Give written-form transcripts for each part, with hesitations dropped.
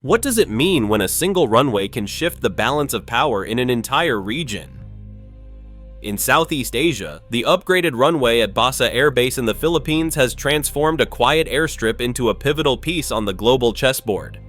What does it mean when a single runway can shift the balance of power in an entire region? In Southeast Asia, the upgraded runway at Basa Air Base in the Philippines has transformed a quiet airstrip into a pivotal piece on the global chessboard.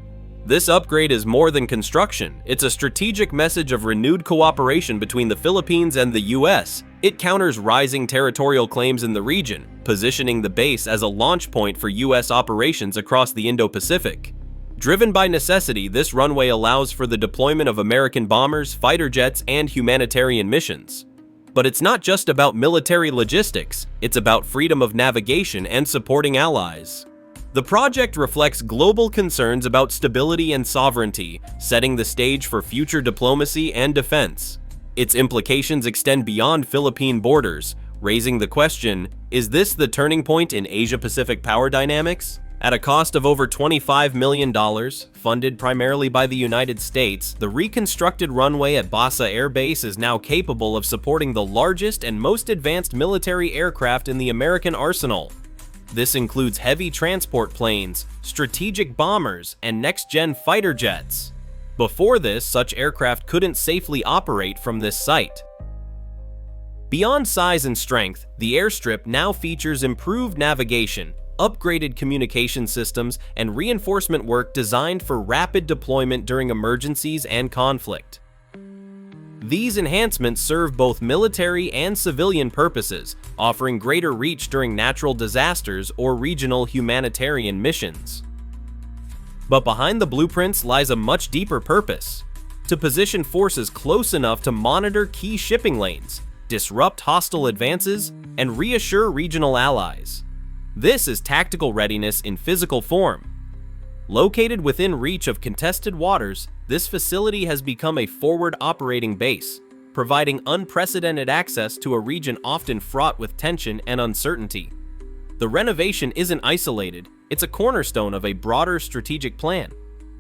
This upgrade is more than construction, it's a strategic message of renewed cooperation between the Philippines and the U.S. It counters rising territorial claims in the region, positioning the base as a launch point for U.S. operations across the Indo-Pacific. Driven by necessity, this runway allows for the deployment of American bombers, fighter jets, and humanitarian missions. But it's not just about military logistics, it's about freedom of navigation and supporting allies. The project reflects global concerns about stability and sovereignty, setting the stage for future diplomacy and defense. Its implications extend beyond Philippine borders, raising the question, is this the turning point in Asia-Pacific power dynamics? At a cost of over $25 million, funded primarily by the United States, the reconstructed runway at Basa Air Base is now capable of supporting the largest and most advanced military aircraft in the American arsenal. This includes heavy transport planes, strategic bombers, and next-gen fighter jets. Before this, such aircraft couldn't safely operate from this site. Beyond size and strength, the airstrip now features improved navigation, upgraded communication systems, and reinforcement work designed for rapid deployment during emergencies and conflict. These enhancements serve both military and civilian purposes, offering greater reach during natural disasters or regional humanitarian missions. But behind the blueprints lies a much deeper purpose: to position forces close enough to monitor key shipping lanes, disrupt hostile advances, and reassure regional allies. This is tactical readiness in physical form. Located within reach of contested waters, this facility has become a forward operating base, providing unprecedented access to a region often fraught with tension and uncertainty. The renovation isn't isolated, it's a cornerstone of a broader strategic plan.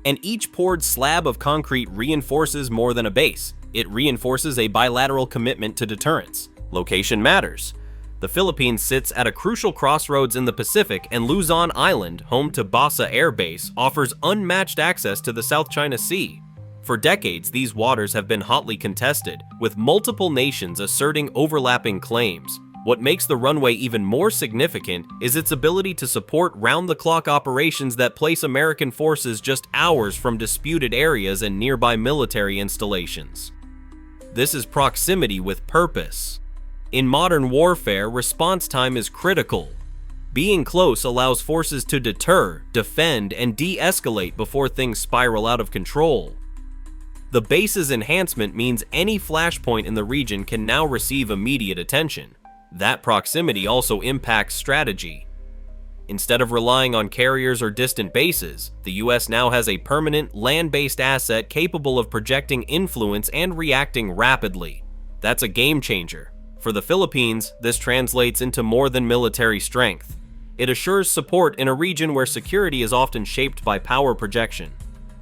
And each poured slab of concrete reinforces more than a base. It reinforces a bilateral commitment to deterrence. Location matters. The Philippines sits at a crucial crossroads in the Pacific, and Luzon Island, home to Basa Air Base, offers unmatched access to the South China Sea. For decades, these waters have been hotly contested, with multiple nations asserting overlapping claims. What makes the runway even more significant is its ability to support round-the-clock operations that place American forces just hours from disputed areas and nearby military installations. This is proximity with purpose. In modern warfare, response time is critical. Being close allows forces to deter, defend, and de-escalate before things spiral out of control. The base's enhancement means any flashpoint in the region can now receive immediate attention. That proximity also impacts strategy. Instead of relying on carriers or distant bases, the U.S. now has a permanent, land-based asset capable of projecting influence and reacting rapidly. That's a game changer. For the Philippines, this translates into more than military strength. It assures support in a region where security is often shaped by power projection.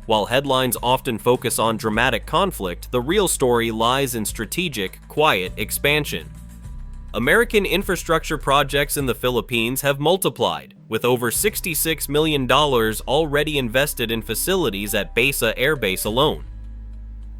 While headlines often focus on dramatic conflict, the real story lies in strategic, quiet expansion. American infrastructure projects in the Philippines have multiplied, with over $66 million already invested in facilities at Basa Air Base alone.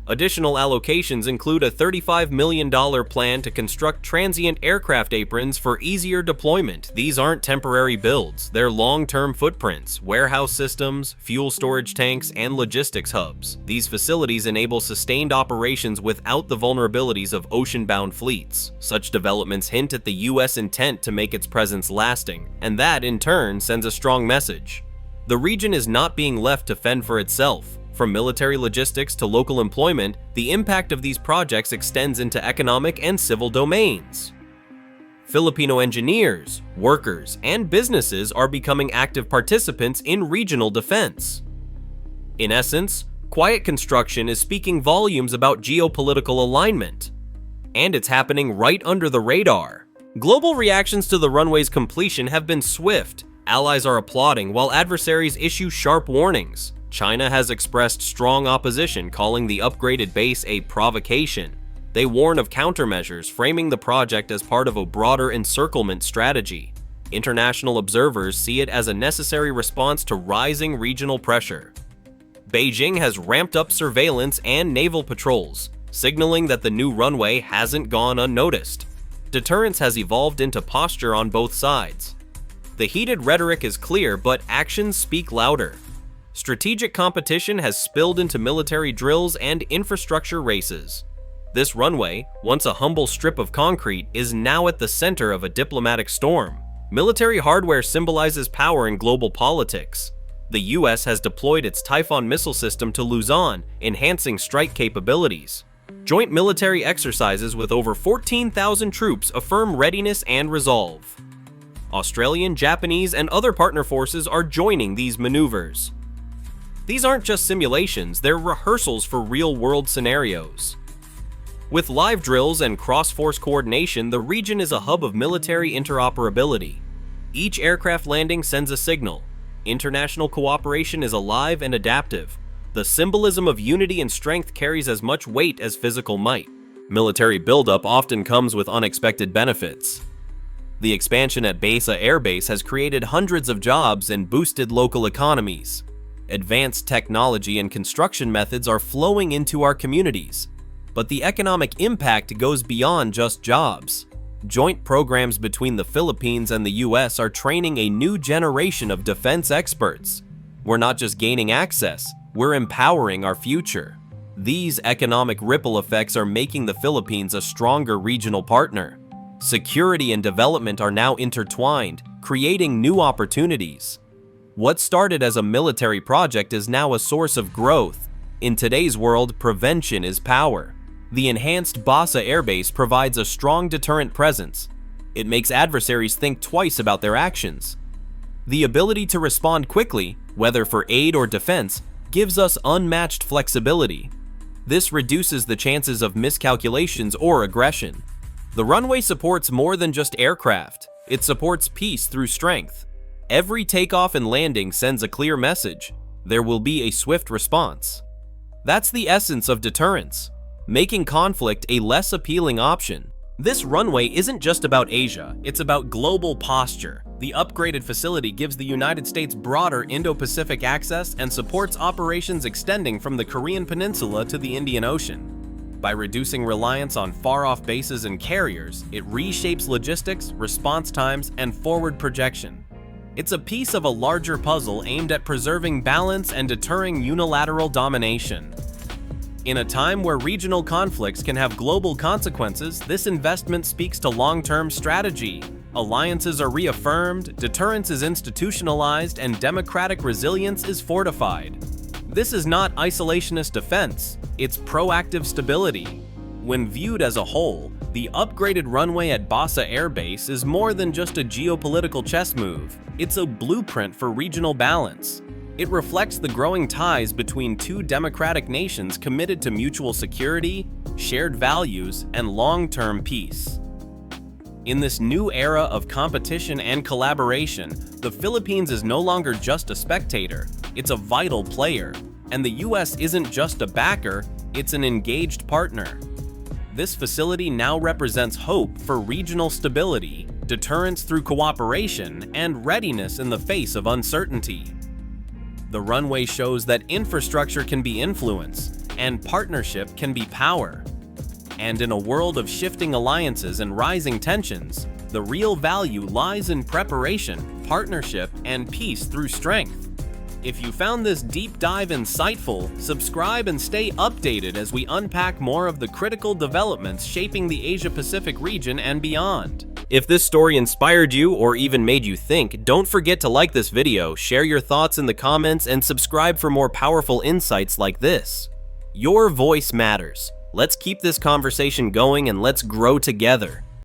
Additional allocations include a $35 million plan to construct transient aircraft aprons for easier deployment. These aren't temporary builds, they're long-term footprints, warehouse systems, fuel storage tanks, and logistics hubs. These facilities enable sustained operations without the vulnerabilities of ocean-bound fleets. Such developments hint at the U.S. intent to make its presence lasting, and that, in turn, sends a strong message. The region is not being left to fend for itself. From military logistics to local employment, the impact of these projects extends into economic and civil domains. Filipino engineers, workers, and businesses are becoming active participants in regional defense. In essence, quiet construction is speaking volumes about geopolitical alignment. And it's happening right under the radar. Global reactions to the runway's completion have been swift. Allies are applauding while adversaries issue sharp warnings. China has expressed strong opposition, calling the upgraded base a provocation. They warn of countermeasures, framing the project as part of a broader encirclement strategy. International observers see it as a necessary response to rising regional pressure. Beijing has ramped up surveillance and naval patrols, signaling that the new runway hasn't gone unnoticed. Deterrence has evolved into posture on both sides. The heated rhetoric is clear, but actions speak louder. Strategic competition has spilled into military drills and infrastructure races. This runway, once a humble strip of concrete, is now at the center of a diplomatic storm. Military hardware symbolizes power in global politics. The U.S. has deployed its Typhoon missile system to Luzon, enhancing strike capabilities. Joint military exercises with over 14,000 troops affirm readiness and resolve. Australian, Japanese, and other partner forces are joining these maneuvers. These aren't just simulations, they're rehearsals for real-world scenarios. With live drills and cross-force coordination, the region is a hub of military interoperability. Each aircraft landing sends a signal. International cooperation is alive and adaptive. The symbolism of unity and strength carries as much weight as physical might. Military buildup often comes with unexpected benefits. The expansion at Basa Air Base has created hundreds of jobs and boosted local economies. Advanced technology and construction methods are flowing into our communities. But the economic impact goes beyond just jobs. Joint programs between the Philippines and the U.S. are training a new generation of defense experts. We're not just gaining access, we're empowering our future. These economic ripple effects are making the Philippines a stronger regional partner. Security and development are now intertwined, creating new opportunities. What started as a military project is now a source of growth. In today's world, prevention is power. The enhanced Basa Air Base provides a strong deterrent presence. It makes adversaries think twice about their actions. The ability to respond quickly, whether for aid or defense, gives us unmatched flexibility. This reduces the chances of miscalculations or aggression. The runway supports more than just aircraft. It supports peace through strength. Every takeoff and landing sends a clear message. There will be a swift response. That's the essence of deterrence, making conflict a less appealing option. This runway isn't just about Asia, it's about global posture. The upgraded facility gives the United States broader Indo-Pacific access and supports operations extending from the Korean Peninsula to the Indian Ocean. By reducing reliance on far-off bases and carriers, it reshapes logistics, response times, and forward projection. It's a piece of a larger puzzle aimed at preserving balance and deterring unilateral domination. In a time where regional conflicts can have global consequences, this investment speaks to long-term strategy. Alliances are reaffirmed, deterrence is institutionalized, and democratic resilience is fortified. This is not isolationist defense, it's proactive stability. When viewed as a whole, the upgraded runway at Basa Air Base is more than just a geopolitical chess move. It's a blueprint for regional balance. It reflects the growing ties between two democratic nations committed to mutual security, shared values, and long-term peace. In this new era of competition and collaboration, the Philippines is no longer just a spectator, it's a vital player. And the U.S. isn't just a backer, it's an engaged partner. This facility now represents hope for regional stability, deterrence through cooperation, and readiness in the face of uncertainty. The runway shows that infrastructure can be influence, and partnership can be power. And in a world of shifting alliances and rising tensions, the real value lies in preparation, partnership, and peace through strength. If you found this deep dive insightful, subscribe and stay updated as we unpack more of the critical developments shaping the Asia-Pacific region and beyond. If this story inspired you or even made you think, don't forget to like this video, share your thoughts in the comments, and subscribe for more powerful insights like this. Your voice matters. Let's keep this conversation going and let's grow together.